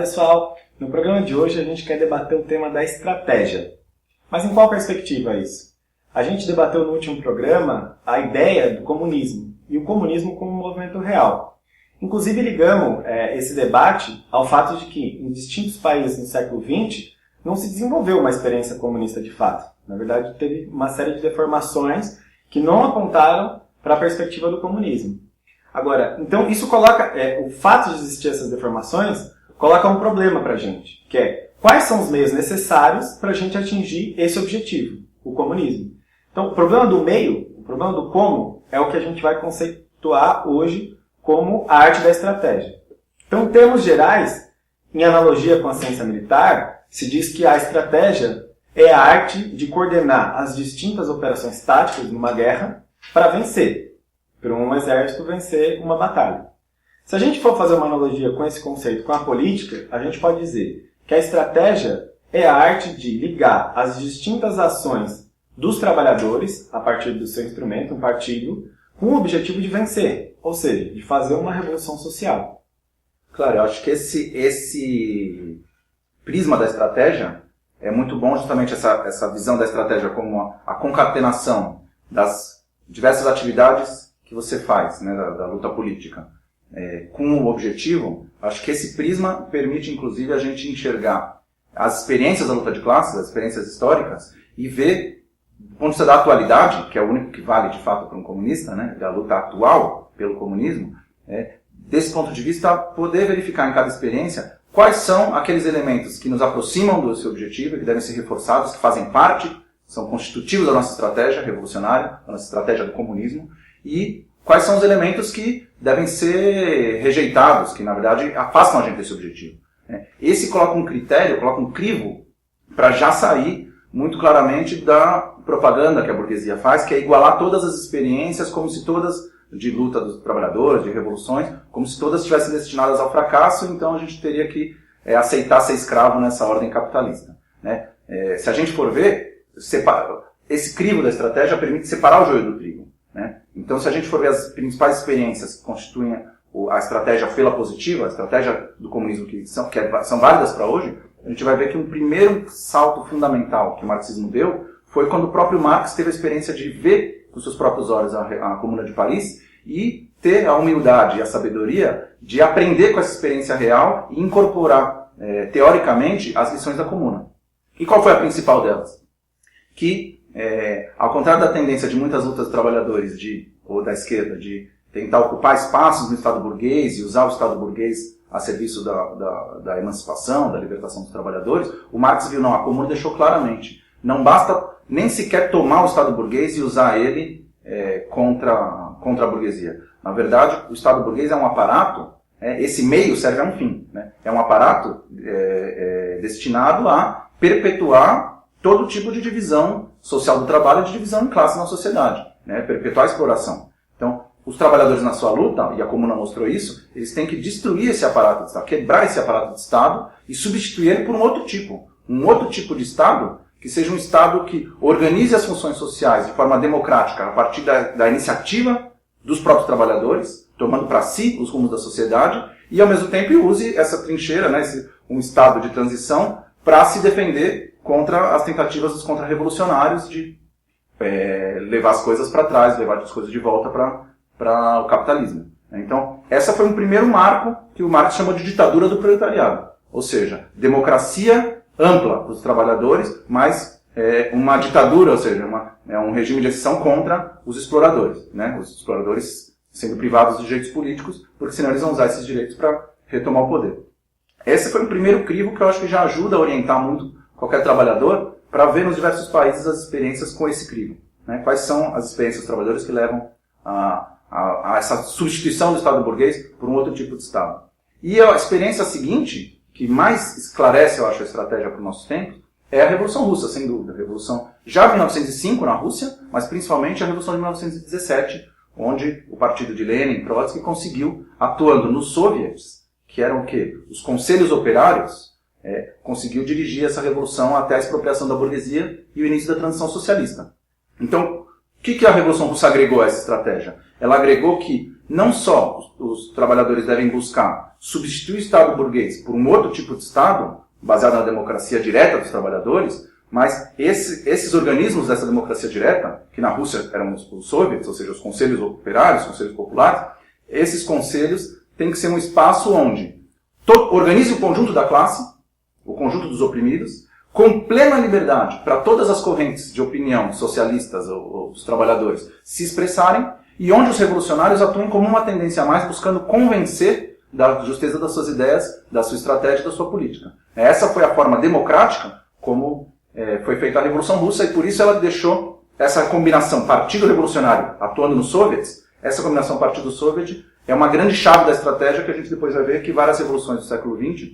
pessoal! No programa de hoje a gente quer debater o tema da estratégia. Mas em qual perspectiva é isso? A gente debateu no último programa a ideia do comunismo e o comunismo como um movimento real. Inclusive ligamos esse debate ao fato de que em distintos países no século XX não se desenvolveu uma experiência comunista de fato. Na verdade, teve uma série de deformações que não apontaram para a perspectiva do comunismo. Agora, então isso coloca, o fato de existir essas deformações coloca um problema para a gente, que é quais são os meios necessários para a gente atingir esse objetivo, o comunismo. Então, o problema do meio, o problema do como, é o que a gente vai conceituar hoje como a arte da estratégia. Então, em termos gerais, em analogia com a ciência militar, se diz que a estratégia é a arte de coordenar as distintas operações táticas numa guerra para vencer, para um exército vencer uma batalha. Se a gente for fazer uma analogia com esse conceito com a política, a gente pode dizer que a estratégia é a arte de ligar as distintas ações dos trabalhadores, a partir do seu instrumento, um partido, com o objetivo de vencer, ou seja, de fazer uma revolução social. Claro, eu acho que esse prisma da estratégia é muito bom, justamente essa visão da estratégia como a concatenação das diversas atividades que você faz, né, da luta política. Com o objetivo, acho que esse prisma permite, inclusive, a gente enxergar as experiências da luta de classes, as experiências históricas, e ver, do ponto de vista da atualidade, que é o único que vale, de fato, para um comunista, né, da luta atual pelo comunismo, desse ponto de vista, poder verificar em cada experiência quais são aqueles elementos que nos aproximam do seu objetivo, que devem ser reforçados, que fazem parte, são constitutivos da nossa estratégia revolucionária, da nossa estratégia do comunismo, e quais são os elementos que devem ser rejeitados, que na verdade afastam a gente desse objetivo. Esse coloca um critério, coloca um crivo para já sair muito claramente da propaganda que a burguesia faz, que é igualar todas as experiências como se todas, de luta dos trabalhadores, de revoluções, como se todas estivessem destinadas ao fracasso, então a gente teria que aceitar ser escravo nessa ordem capitalista. Se a gente for ver, esse crivo da estratégia permite separar o joio do trigo. Então, se a gente for ver as principais experiências que constituem a estratégia pela positiva, a estratégia do comunismo que são válidas para hoje, a gente vai ver que um primeiro salto fundamental que o marxismo deu foi quando o próprio Marx teve a experiência de ver com seus próprios olhos a Comuna de Paris e ter a humildade e a sabedoria de aprender com essa experiência real e incorporar, teoricamente, as lições da Comuna. E qual foi a principal delas? Que ao contrário da tendência de muitas lutas de trabalhadores ou da esquerda de tentar ocupar espaços no Estado burguês e usar o Estado burguês a serviço da emancipação, da libertação dos trabalhadores, o Marx viu, não, a Comuna deixou claramente, não basta nem sequer tomar o Estado burguês e usar ele contra a burguesia. Na verdade, o Estado burguês é um aparato, esse meio serve a um fim, é um aparato destinado a perpetuar todo tipo de divisão social do trabalho e de divisão em classe na sociedade, perpetuar a exploração. Então, os trabalhadores na sua luta, e a Comuna mostrou isso, eles têm que destruir esse aparato de Estado, quebrar esse aparato de Estado e substituir ele por um outro tipo de Estado, que seja um Estado que organize as funções sociais de forma democrática, a partir da iniciativa dos próprios trabalhadores, tomando para si os rumos da sociedade, e ao mesmo tempo use essa trincheira, um Estado de transição, para se defender contra as tentativas dos contra-revolucionários de levar as coisas para trás, levar as coisas de volta para o capitalismo. Então, essa foi um primeiro marco que o Marx chamou de ditadura do proletariado. Ou seja, democracia ampla para os trabalhadores, mas uma ditadura, ou seja, um regime de exceção contra os exploradores. Os exploradores sendo privados de direitos políticos, porque senão eles vão usar esses direitos para retomar o poder. Esse foi o primeiro crivo que eu acho que já ajuda a orientar muito qualquer trabalhador para ver nos diversos países as experiências com esse crivo. Quais são as experiências dos trabalhadores que levam a essa substituição do Estado burguês por um outro tipo de Estado. E a experiência seguinte, que mais esclarece, eu acho, a estratégia para os nossos tempos, é a Revolução Russa, sem dúvida. A Revolução já de 1905 na Rússia, mas principalmente a Revolução de 1917, onde o partido de Lenin e Trotsky conseguiu, atuando nos soviets, que eram o quê? Os conselhos operários, conseguiu dirigir essa revolução até a expropriação da burguesia e o início da transição socialista. Então, o que a Revolução Russa agregou a essa estratégia? Ela agregou que não só os trabalhadores devem buscar substituir o Estado burguês por um outro tipo de Estado, baseado na democracia direta dos trabalhadores, mas esses organismos dessa democracia direta, que na Rússia eram os soviets, ou seja, os conselhos operários, os conselhos populares, esses conselhos têm que ser um espaço onde organize o conjunto da classe, o conjunto dos oprimidos, com plena liberdade para todas as correntes de opinião socialistas ou os trabalhadores se expressarem, e onde os revolucionários atuam como uma tendência a mais, buscando convencer da justeza das suas ideias, da sua estratégia e da sua política. Essa foi a forma democrática como foi feita a Revolução Russa, e por isso ela deixou essa combinação partido revolucionário atuando nos soviets, essa combinação partido-soviet é uma grande chave da estratégia que a gente depois vai ver que várias revoluções do século XX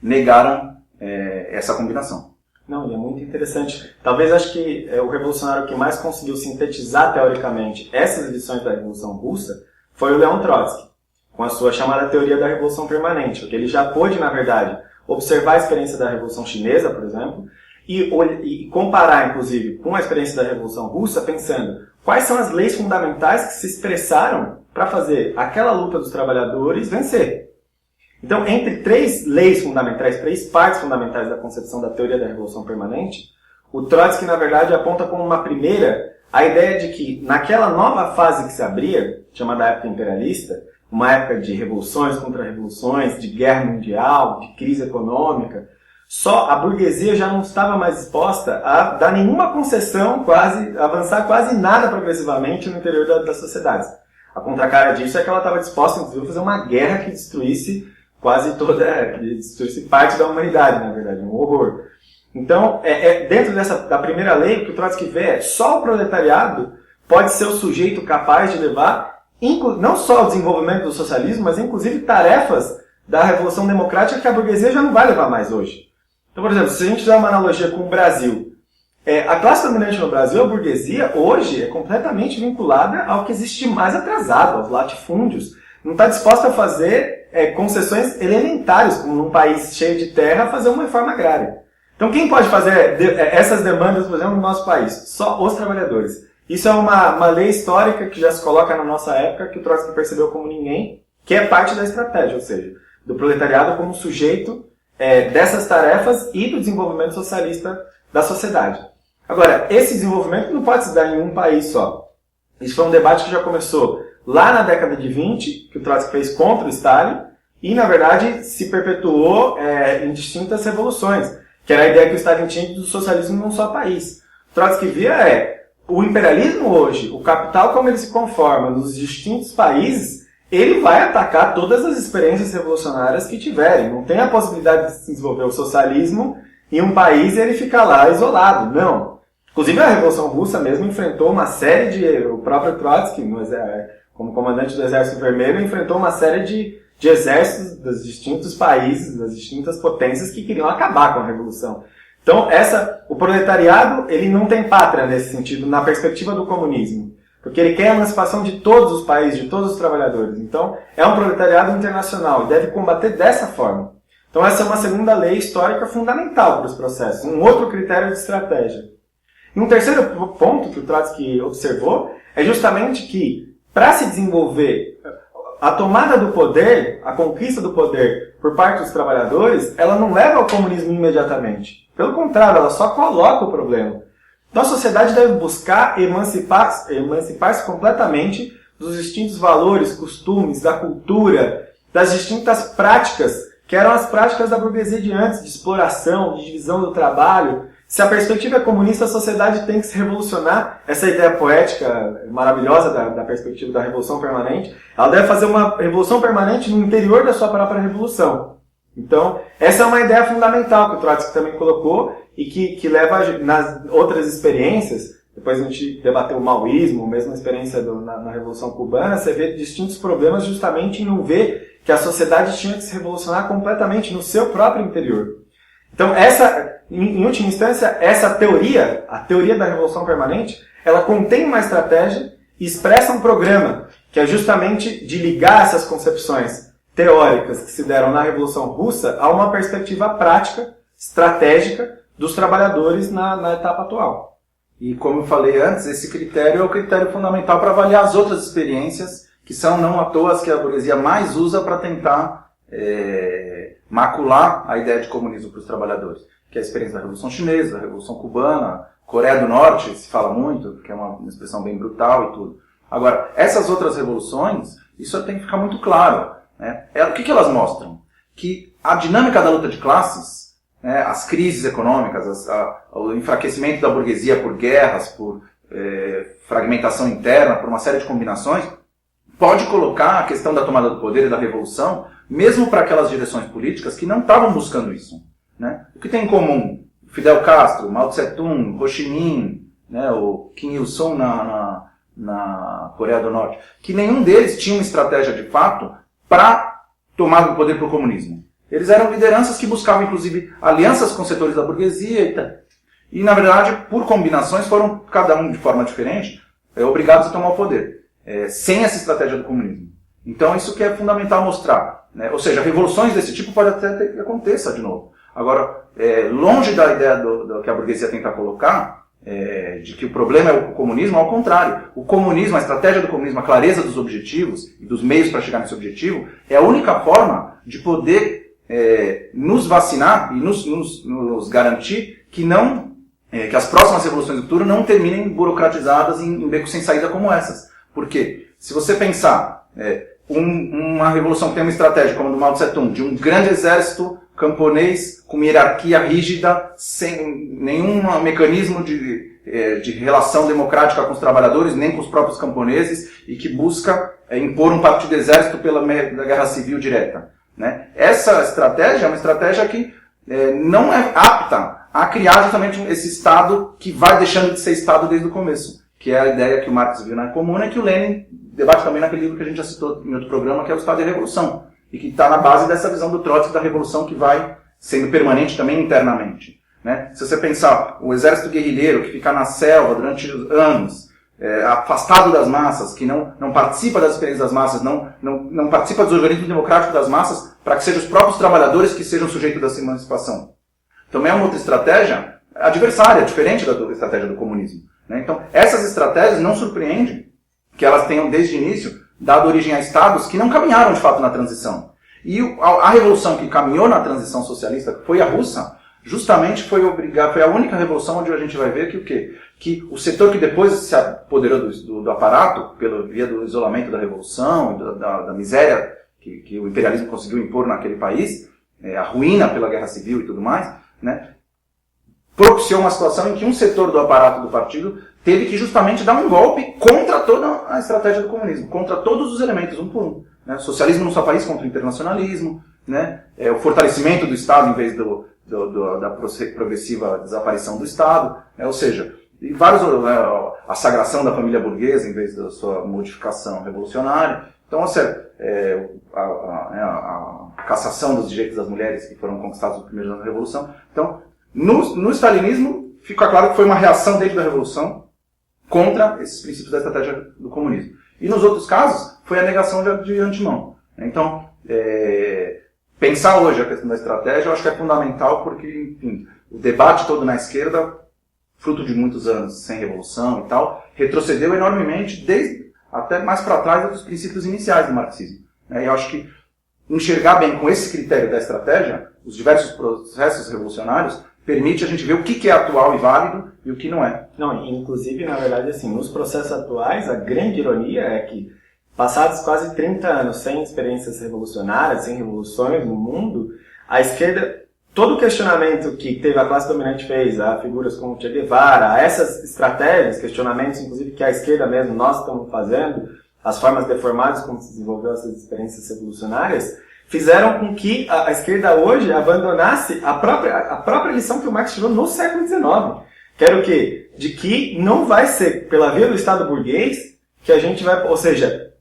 negaram essa combinação. Não, e é muito interessante. Talvez acho que o revolucionário que mais conseguiu sintetizar teoricamente essas lições da Revolução Russa foi o Leon Trotsky, com a sua chamada teoria da Revolução Permanente, porque ele já pôde, na verdade, observar a experiência da Revolução Chinesa, por exemplo, e comparar, inclusive, com a experiência da Revolução Russa, pensando quais são as leis fundamentais que se expressaram para fazer aquela luta dos trabalhadores vencer. Então, entre três leis fundamentais, três partes fundamentais da concepção da teoria da Revolução Permanente, o Trotsky, na verdade, aponta como uma primeira a ideia de que, naquela nova fase que se abria, chamada época imperialista, uma época de revoluções contra revoluções, de guerra mundial, de crise econômica, só a burguesia já não estava mais disposta a dar nenhuma concessão, avançar quase nada progressivamente no interior das sociedades. A contracara disso é que ela estava disposta, inclusive, a fazer uma guerra que destruísse destruísse parte da humanidade, na verdade, um horror. Então, dentro da primeira lei, o que o Trotsky vê é só o proletariado pode ser o sujeito capaz de levar não só o desenvolvimento do socialismo, mas inclusive tarefas da Revolução Democrática que a burguesia já não vai levar mais hoje. Então, por exemplo, se a gente fizer uma analogia com o Brasil, a classe dominante no Brasil, a burguesia, hoje é completamente vinculada ao que existe mais atrasado, aos latifúndios. Não está disposta a fazer concessões elementares, como num país cheio de terra, fazer uma reforma agrária. Então, quem pode fazer essas demandas, por exemplo, no nosso país? Só os trabalhadores. Isso é uma lei histórica que já se coloca na nossa época, que o Trotsky percebeu como ninguém, que é parte da estratégia, ou seja, do proletariado como sujeito dessas tarefas e do desenvolvimento socialista da sociedade. Agora, esse desenvolvimento não pode se dar em um país só. Isso foi um debate que já começou lá na década de 20, que o Trotsky fez contra o Stalin, e, na verdade, se perpetuou em distintas revoluções, que era a ideia que o Stalin tinha do socialismo num só país. O Trotsky via o imperialismo hoje, o capital como ele se conforma nos distintos países, ele vai atacar todas as experiências revolucionárias que tiverem. Não tem a possibilidade de se desenvolver o socialismo em um país e ele ficar lá isolado. Não. Inclusive, a Revolução Russa mesmo enfrentou uma série de... O próprio Trotsky, como comandante do Exército Vermelho, enfrentou uma série de exércitos dos distintos países, das distintas potências que queriam acabar com a Revolução. Então, o proletariado, ele não tem pátria nesse sentido, na perspectiva do comunismo. Porque ele quer a emancipação de todos os países, de todos os trabalhadores. Então, é um proletariado internacional e deve combater dessa forma. Então, essa é uma segunda lei histórica fundamental para os processos, um outro critério de estratégia. E um terceiro ponto que o Trotsky observou é justamente que, para se desenvolver a tomada do poder, a conquista do poder por parte dos trabalhadores, ela não leva ao comunismo imediatamente. Pelo contrário, ela só coloca o problema. Então a sociedade deve buscar emancipar-se completamente dos distintos valores, costumes, da cultura, das distintas práticas, que eram as práticas da burguesia de antes, de exploração, de divisão do trabalho. Se a perspectiva é comunista, a sociedade tem que se revolucionar. Essa ideia poética maravilhosa da perspectiva da Revolução Permanente, ela deve fazer uma revolução permanente no interior da sua própria revolução. Então, essa é uma ideia fundamental que o Trotsky também colocou e que leva nas outras experiências, depois a gente debateu o maoísmo, mesmo a experiência na Revolução Cubana, você vê distintos problemas justamente em não ver que a sociedade tinha que se revolucionar completamente no seu próprio interior. Então, em última instância, essa teoria, a teoria da Revolução Permanente, ela contém uma estratégia e expressa um programa, que é justamente de ligar essas concepções teóricas que se deram na Revolução Russa a uma perspectiva prática, estratégica, dos trabalhadores na etapa atual. E como eu falei antes, esse critério é o critério fundamental para avaliar as outras experiências que são não à toa as que a burguesia mais usa para tentar macular a ideia de comunismo para os trabalhadores, que é a experiência da Revolução Chinesa, da Revolução Cubana, Coreia do Norte, se fala muito, que é uma expressão bem brutal e tudo. Agora, essas outras revoluções, isso tem que ficar muito claro, né? O que elas mostram? Que a dinâmica da luta de classes, né, as crises econômicas, o enfraquecimento da burguesia por guerras, por fragmentação interna, por uma série de combinações, pode colocar a questão da tomada do poder e da revolução, mesmo para aquelas direções políticas que não estavam buscando isso, né? O que tem em comum? Fidel Castro, Mao Tse-tung, Ho Chi Minh, né, o Kim Il-sung na Coreia do Norte, que nenhum deles tinha uma estratégia de fato para tomar o poder pelo comunismo. Eles eram lideranças que buscavam, inclusive, alianças com setores da burguesia e na verdade, por combinações, foram, cada um de forma diferente, obrigados a tomar o poder, sem essa estratégia do comunismo. Então, isso que é fundamental mostrar, né? Ou seja, revoluções desse tipo pode até ter que aconteça de novo. Agora, longe da ideia do que a burguesia tenta colocar, de que o problema é o comunismo, ao contrário. O comunismo, a estratégia do comunismo, a clareza dos objetivos e dos meios para chegar nesse objetivo, é a única forma de poder nos vacinar e nos garantir que que as próximas revoluções do futuro não terminem burocratizadas em becos sem saída como essas. Por quê? Se você pensar uma revolução que tem uma estratégia como a do Mao Tse-tung, de um grande exército camponês com hierarquia rígida, sem nenhum mecanismo de relação democrática com os trabalhadores, nem com os próprios camponeses, e que busca impor um partido de exército pela guerra civil direta, né? Essa estratégia é uma estratégia que não é apta a criar justamente esse Estado que vai deixando de ser Estado desde o começo, que é a ideia que o Marx viu na Comuna e que o Lenin debate também naquele livro que a gente já citou em outro programa, que é o Estado de Revolução, e que está na base dessa visão do Trotsky da revolução que vai sendo permanente também internamente, né? Se você pensar o exército guerrilheiro que fica na selva durante anos, afastado das massas, que não participa das experiências das massas, não participa dos organismos democráticos das massas, para que sejam os próprios trabalhadores que sejam sujeitos dessa emancipação. Também é uma outra estratégia adversária, diferente da estratégia do comunismo, né? Então, essas estratégias não surpreendem que elas tenham, desde o início, dado origem a estados que não caminharam, de fato, na transição. E a revolução que caminhou na transição socialista, que foi a russa, justamente foi a única revolução onde a gente vai ver que o quê? Que o setor que depois se apoderou do aparato, via do isolamento da revolução, da miséria que o imperialismo conseguiu impor naquele país, a ruína pela guerra civil e tudo mais, né, propiciou uma situação em que um setor do aparato do partido teve que justamente dar um golpe contra toda a estratégia do comunismo, contra todos os elementos, um por um, né? Socialismo no seu país contra o internacionalismo, né? O fortalecimento do Estado em vez da progressiva desaparição do Estado, né? Ou seja, e a sagração da família burguesa em vez da sua modificação revolucionária. Então, ou seja, a cassação dos direitos das mulheres que foram conquistados no primeiro ano da Revolução. Então, no stalinismo, fica claro que foi uma reação dentro da Revolução contra esses princípios da estratégia do comunismo. E nos outros casos, foi a negação de antemão. Então, pensar hoje a questão da estratégia, eu acho que é fundamental porque, enfim, o debate todo na esquerda, fruto de muitos anos sem revolução e tal, retrocedeu enormemente, desde até mais para trás dos princípios iniciais do marxismo. E eu acho que enxergar bem com esse critério da estratégia, os diversos processos revolucionários, permite a gente ver o que é atual e válido e o que não é. Não, inclusive, na verdade, assim, nos processos atuais, a grande ironia é que, passados quase 30 anos sem experiências revolucionárias, sem revoluções no mundo, a esquerda, todo o questionamento que teve a classe dominante fez, a figuras como Che Guevara, a essas estratégias, questionamentos, inclusive, que a esquerda mesmo, nós estamos fazendo, as formas deformadas como se desenvolveu essas experiências revolucionárias, fizeram com que a esquerda hoje abandonasse a própria lição que o Marx tirou no século XIX. Que era o quê? De que não vai ser pela via do Estado burguês que a gente vai, ou seja,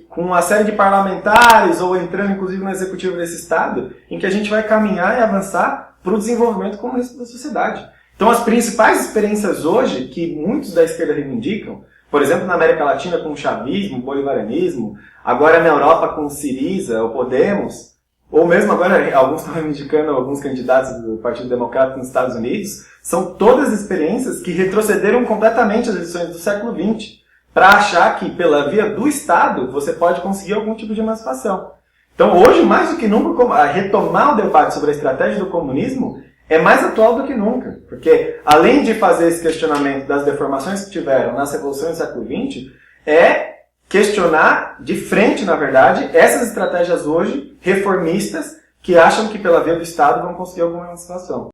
com uma série de parlamentares ou entrando inclusive no executivo desse Estado, em que a gente vai caminhar e avançar para o desenvolvimento comunista da sociedade. Então as principais experiências hoje que muitos da esquerda reivindicam, por exemplo, na América Latina com o chavismo, o bolivarianismo, agora na Europa com o Syriza, o Podemos, ou mesmo agora alguns estão reivindicando alguns candidatos do Partido Democrata nos Estados Unidos, são todas experiências que retrocederam completamente as lições do século XX. para achar que pela via do Estado você pode conseguir algum tipo de emancipação. Então hoje, mais do que nunca, a retomar o debate sobre a estratégia do comunismo é mais atual do que nunca. Porque além de fazer esse questionamento das deformações que tiveram nas revoluções do século XX, é questionar de frente, na verdade, essas estratégias hoje reformistas que acham que pela via do Estado vão conseguir alguma emancipação.